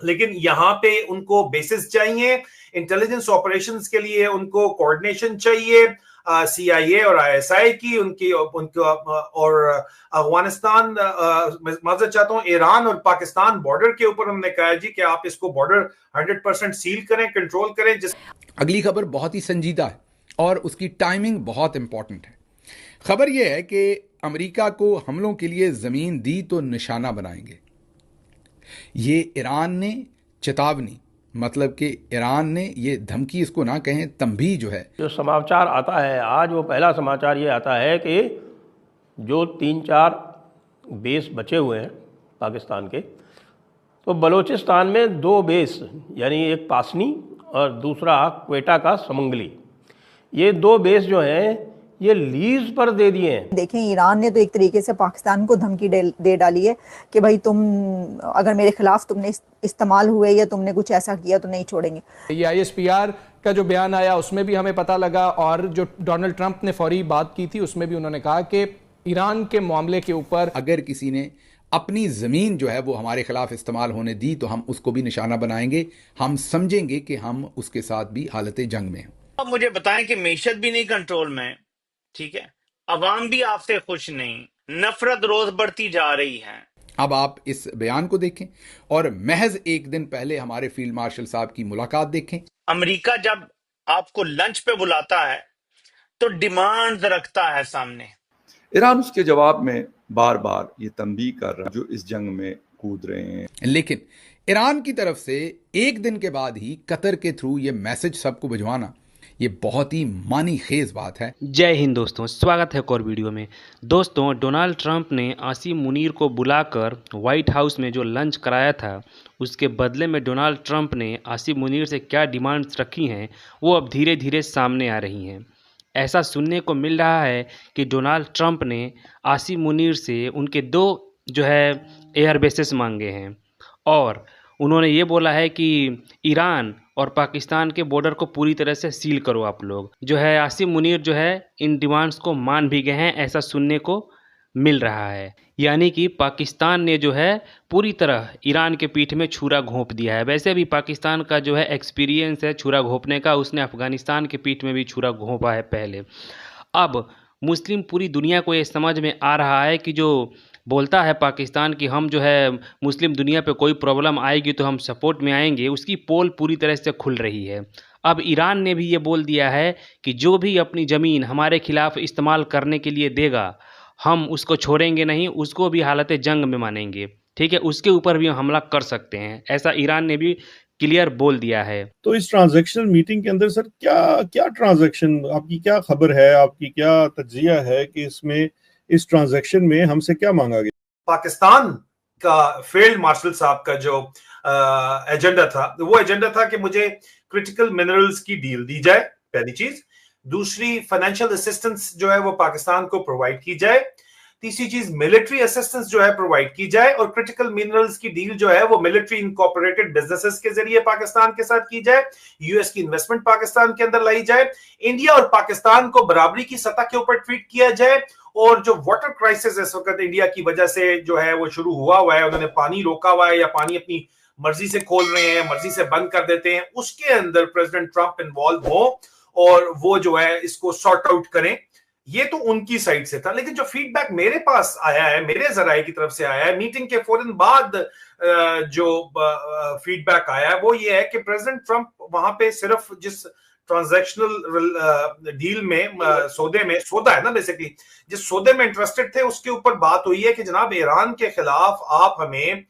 लेकिन यहाँ पे उनको बेसिस चाहिए, इंटेलिजेंस ऑपरेशंस के लिए उनको कोऑर्डिनेशन चाहिए, CIA और ISI की, उनकी उनको और अफगानिस्तान, माजरत चाहता हूँ, ईरान और पाकिस्तान बॉर्डर के ऊपर हमने कहा जी कि आप इसको बॉर्डर 100% सील करें, कंट्रोल करें। अगली खबर बहुत ही संजीदा है और उसकी टाइमिंग बहुत इंपॉर्टेंट है। खबर यह है कि अमेरिका को हमलों के लिए जमीन दी तो निशाना बनाएंगे। ये ईरान ने चेतावनी, मतलब कि ईरान ने ये धमकी इसको ना कहें, तंबी जो है। जो समाचार आता है आज, वो पहला समाचार ये आता है कि जो 3-4 बेस बचे हुए हैं पाकिस्तान के, तो बलूचिस्तान में 2 बेस, यानी एक पासनी और दूसरा क्वेटा का समंगली, ये 2 बेस जो हैं ये लीज पर दे दिए हैं। देखें, ईरान ने तो एक तरीके से पाकिस्तान को धमकी दे डाली है कि भाई तुम अगर मेरे खिलाफ तुमने इस्तेमाल हुए या तुमने कुछ ऐसा किया तो नहीं छोड़ेंगे। ये ISPR का जो बयान आया उसमें भी हमें पता लगा, और जो डोनाल्ड ट्रंप ने फौरी बात की थी उसमें भी उन्होंने कहा कि ईरान के मामले के ऊपर अगर किसी ने अपनी जमीन जो है वो हमारे खिलाफ इस्तेमाल होने दी तो हम उसको भी निशाना बनाएंगे, हम समझेंगे कि हम उसके साथ भी हालत जंग में हैं। अब मुझे बताएं कि मेशत भी नहीं कंट्रोल में, ठीक है, अवाम भी आपसे खुश नहीं, नफरत रोज बढ़ती जा रही है। अब आप इस बयान को देखें और महज एक दिन पहले हमारे फील्ड मार्शल साहब की मुलाकात देखें। अमेरिका जब आपको लंच पे बुलाता है तो डिमांड रखता है सामने। ईरान उसके जवाब में बार बार ये तंबीह कर रहा है जो इस जंग में कूद रहे हैं। लेकिन ईरान की तरफ से एक दिन के बाद ही कतर के थ्रू ये मैसेज सबको भिजवाना, ये बहुत ही मानी खेज बात है। जय हिंद दोस्तों, स्वागत है एक और वीडियो में। दोस्तों, डोनाल्ड ट्रंप ने आसिम मुनीर को बुलाकर व्हाइट हाउस में जो लंच कराया था, उसके बदले में डोनाल्ड ट्रंप ने आसिम मुनीर से क्या डिमांड्स रखी हैं वो अब धीरे धीरे सामने आ रही हैं। ऐसा सुनने को मिल रहा है कि डोनाल्ड ट्रंप ने आसिम मुनीर से उनके 2 जो है एयर बेसेस मांगे हैं, और उन्होंने ये बोला है कि ईरान और पाकिस्तान के बॉर्डर को पूरी तरह से सील करो आप लोग। जो है आसिम मुनीर जो है इन डिमांड्स को मान भी गए हैं, ऐसा सुनने को मिल रहा है। यानी कि पाकिस्तान ने जो है पूरी तरह ईरान के पीठ में छुरा घोंप दिया है। वैसे भी पाकिस्तान का जो है एक्सपीरियंस है छुरा घोंपने का, उसने अफ़गानिस्तान के पीठ में भी छुरा घोंपा है पहले। अब मुस्लिम पूरी दुनिया को ये समझ में आ रहा है कि जो बोलता है पाकिस्तान कि हम जो है मुस्लिम दुनिया पे कोई प्रॉब्लम आएगी तो हम सपोर्ट में आएंगे, उसकी पोल पूरी तरह से खुल रही है। अब ईरान ने भी ये बोल दिया है कि जो भी अपनी ज़मीन हमारे खिलाफ इस्तेमाल करने के लिए देगा, हम उसको छोड़ेंगे नहीं, उसको भी हालत जंग में मानेंगे, ठीक है, उसके ऊपर भी हम हमला कर सकते हैं, ऐसा ईरान ने भी क्लियर बोल दिया है। तो इस ट्रांजैक्शनल मीटिंग के अंदर सर क्या ट्रांजैक्शन, आपकी क्या खबर है, आपकी क्या तज्जिया है कि इसमें इस ट्रांजैक्शन में हमसे क्या मांगा गया? पाकिस्तान का फील्ड मार्शल साहब का जो एजेंडा था, वो एजेंडा था कि मुझे क्रिटिकल मिनरल्स की डील दी जाए, पहली चीज। दूसरी, फाइनेंशियल असिस्टेंस जो है वो पाकिस्तान को प्रोवाइड की जाए। तीसरी चीज, मिलिट्री असिस्टेंस जो है प्रोवाइड की जाए, और क्रिटिकल मिनरल्स की डील जो है वो मिलिट्री इनकॉर्पोरेटेड बिजनेसेस के जरिए पाकिस्तान के साथ की जाए। यूएस की इन्वेस्टमेंट पाकिस्तान के अंदर लाई जाए। इंडिया और पाकिस्तान को बराबरी की सतह के ऊपर ट्रीट किया जाए। और जो वाटर क्राइसिस इस वक्त इंडिया की वजह से जो है वो शुरू हुआ है, उन्होंने पानी रोका हुआ है या पानी अपनी मर्जी से खोल रहे हैं, मर्जी से बंद कर देते हैं, उसके अंदर प्रेसिडेंट ट्रंप इन्वॉल्व हो और वो जो है इसको सॉर्ट आउट करें। ये तो उनकी साइड से था। लेकिन जो फीडबैक मेरे पास आया है, मेरे जराये की तरफ से आया है, मीटिंग के फौरन बाद जो फीडबैक आया है वो ये है कि प्रेसिडेंट ट्रंप वहां पे सिर्फ जिस ट्रांजैक्शनल डील में सौदा है ना, बेसिकली जिस सौदे में इंटरेस्टेड थे, उसके ऊपर बात हुई है कि जनाब ईरान के खिलाफ आप हमें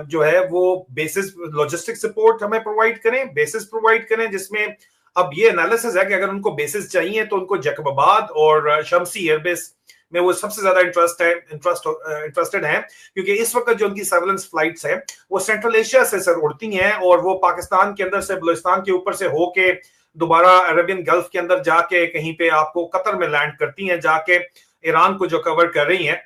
जो है वो बेसिस लॉजिस्टिक सपोर्ट हमें प्रोवाइड करें, बेसिस प्रोवाइड करें, जिसमें अब ये एनालिसिस है कि अगर उनको बेसिस चाहिए तो उनको जैकबाबाद और शमसी एयरबेस में वो सबसे ज्यादा इंटरेस्टेड हैं, क्योंकि इस वक्त जो उनकी सर्वेलेंस फ्लाइट्स हैं वो सेंट्रल एशिया से सर उड़ती हैं और वो पाकिस्तान के अंदर से, बलूचिस्तान के ऊपर से होके दोबारा अरेबियन गल्फ के अंदर जाके कहीं पे आपको कतर में लैंड करती हैं, जाके ईरान को जो कवर कर रही हैं।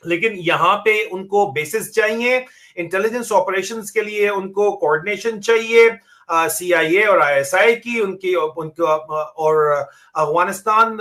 लेकिन यहाँ पे उनको बेसिस चाहिए, इंटेलिजेंस ऑपरेशंस के लिए उनको कोऑर्डिनेशन चाहिए, CIA और ISI की, उनको और अफगानिस्तान,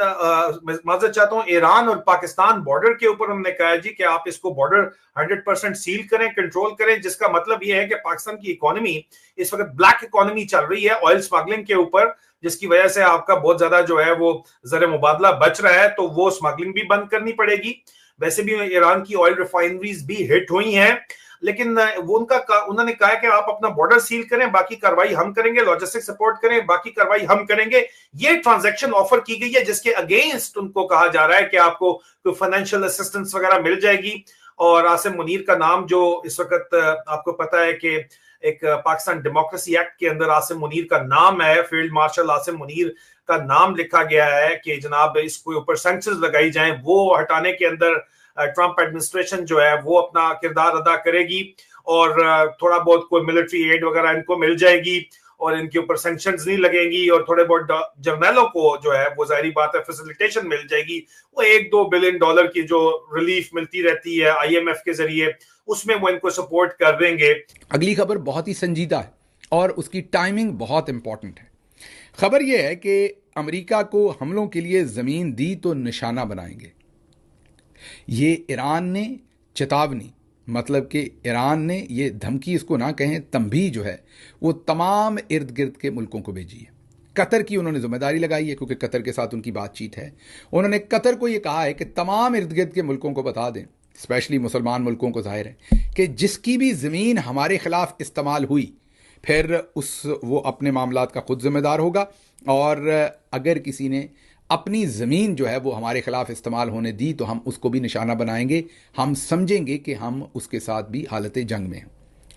माजरत चाहता हूँ, ईरान और पाकिस्तान बॉर्डर के ऊपर हमने कहा जी कि आप इसको बॉर्डर 100% सील करें, कंट्रोल करें, जिसका मतलब ये है कि पाकिस्तान की इकोनॉमी इस वक्त ब्लैक इकोनॉमी चल रही है ऑयल स्मगलिंग के ऊपर, जिसकी वजह से आपका बहुत ज्यादा जो है वो ज़र मुबादला बच रहा है, तो वो स्मगलिंग भी बंद करनी पड़ेगी। वैसे भी ईरान की ऑयल रिफाइनरीज भी हिट हुई हैं, लेकिन वो उन्होंने कहा कि आप अपना बॉर्डर सील करें, बाकी कार्रवाई हम करेंगे, लॉजिस्टिक सपोर्ट करें, बाकी कार्रवाई हम करेंगे। ये ट्रांजैक्शन ऑफर की गई है, जिसके अगेंस्ट उनको कहा जा रहा है कि आपको कोई फाइनेंशियल असिस्टेंस वगैरह मिल जाएगी। और आसिम मुनीर का नाम जो इस वक्त आपको पता है कि एक पाकिस्तान डेमोक्रेसी एक्ट के अंदर आसिम मुनीर का नाम है, फील्ड मार्शल आसिम मुनीर का नाम लिखा गया है कि जनाब इसके ऊपर सैंक्शंस लगाई जाएं, वो हटाने के अंदर ट्रंप एडमिनिस्ट्रेशन जो है वो अपना किरदार अदा करेगी, और थोड़ा बहुत कोई मिलिट्री एड वगैरह इनको मिल जाएगी, और इनके ऊपर सैंक्शंस नहीं लगेंगी, और थोड़े बहुत जर्नलों को जो है वो जाहिर बात है फैसिलिटेशन मिल जाएगी। वो $1-2 बिलियन की जो रिलीफ मिलती रहती है IMF के जरिए, उसमें वो इनको सपोर्ट कर देंगे। अगली खबर बहुत ही संजीदा है और उसकी टाइमिंग बहुत इंपॉर्टेंट है। खबर यह है कि अमेरिका को हमलों के लिए जमीन दी तो निशाना बनाएंगे। ये ईरान ने चेतावनी, मतलब कि ईरान ने ये धमकी, इसको ना कहें तंबीह, जो है वो तमाम इर्द गिर्द के मुल्कों को भेजी है। कतर की उन्होंने जिम्मेदारी लगाई है, क्योंकि कतर के साथ उनकी बातचीत है। उन्होंने कतर को ये कहा है कि तमाम इर्द गिर्द के मुल्कों को बता दें, स्पेशली मुसलमान मुल्कों को, जाहिर है कि जिसकी भी ज़मीन हमारे खिलाफ इस्तेमाल हुई, फिर वो अपने मामलात का खुद जिम्मेदार होगा, और अगर किसी ने अपनी ज़मीन जो है वो हमारे खिलाफ इस्तेमाल होने दी तो हम उसको भी निशाना बनाएंगे, हम समझेंगे कि हम उसके साथ भी हालत जंग में हैं।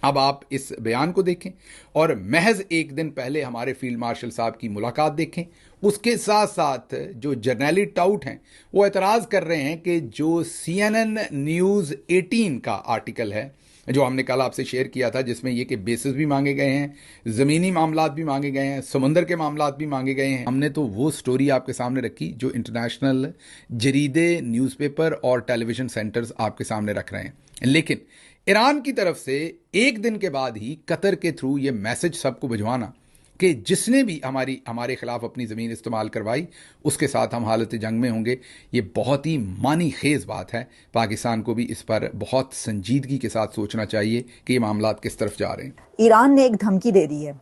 अब आप इस बयान को देखें और महज एक दिन पहले हमारे फील्ड मार्शल साहब की मुलाकात देखें। उसके साथ साथ जो जर्नैली टाउट हैं वो एतराज़ कर रहे हैं कि जो CNN न्यूज़ 18 का आर्टिकल है, जो हमने कल आपसे शेयर किया था, जिसमें ये कि बेसिस भी मांगे गए हैं, ज़मीनी मामलात भी मांगे गए हैं, समुंदर के मामलात भी मांगे गए हैं, हमने तो वो स्टोरी आपके सामने रखी जो इंटरनेशनल जरीदे, न्यूज़पेपर और टेलीविज़न सेंटर्स आपके सामने रख रहे हैं। लेकिन ईरान की तरफ से एक दिन के बाद ही कतर के थ्रू ये मैसेज सबको भिजवाना कि जिसने भी हमारे खिलाफ अपनी ज़मीन इस्तेमाल करवाई उसके साथ हम हालत जंग में होंगे, ये बहुत ही मानी खेज बात है। पाकिस्तान को भी इस पर बहुत संजीदगी के साथ सोचना चाहिए कि ये मामलात किस तरफ जा रहे हैं। ईरान ने एक धमकी दे दी है,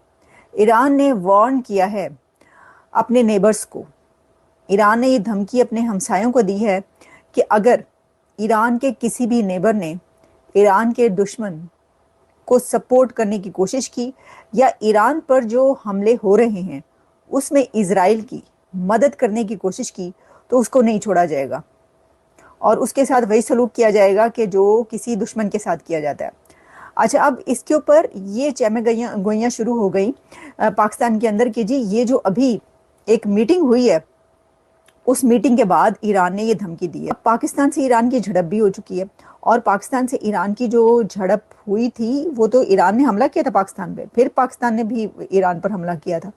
ईरान ने वार्न किया है अपने नेबर्स को। ईरान ने ये धमकी अपने हमसायों को दी है कि अगर ईरान के किसी भी नेबर ने ईरान के दुश्मन को सपोर्ट करने की कोशिश की या ईरान पर जो हमले हो रहे हैं उसमें इजराइल की मदद करने की कोशिश की, तो उसको नहीं छोड़ा जाएगा और उसके साथ वही सलूक किया जाएगा कि जो किसी दुश्मन के साथ किया जाता है। अच्छा, अब इसके ऊपर ये चहमगोइयाँ शुरू हो गई पाकिस्तान के अंदर कि जी ये जो अभी एक मीटिंग हुई है, उस मीटिंग के बाद ईरान ने ये धमकी दी है। पाकिस्तान से ईरान की झड़प भी हो चुकी है, और पाकिस्तान से ईरान की जो झड़प हुई थी वो तो ईरान ने हमला किया था पाकिस्तान पे, फिर पाकिस्तान ने भी ईरान पर हमला किया था।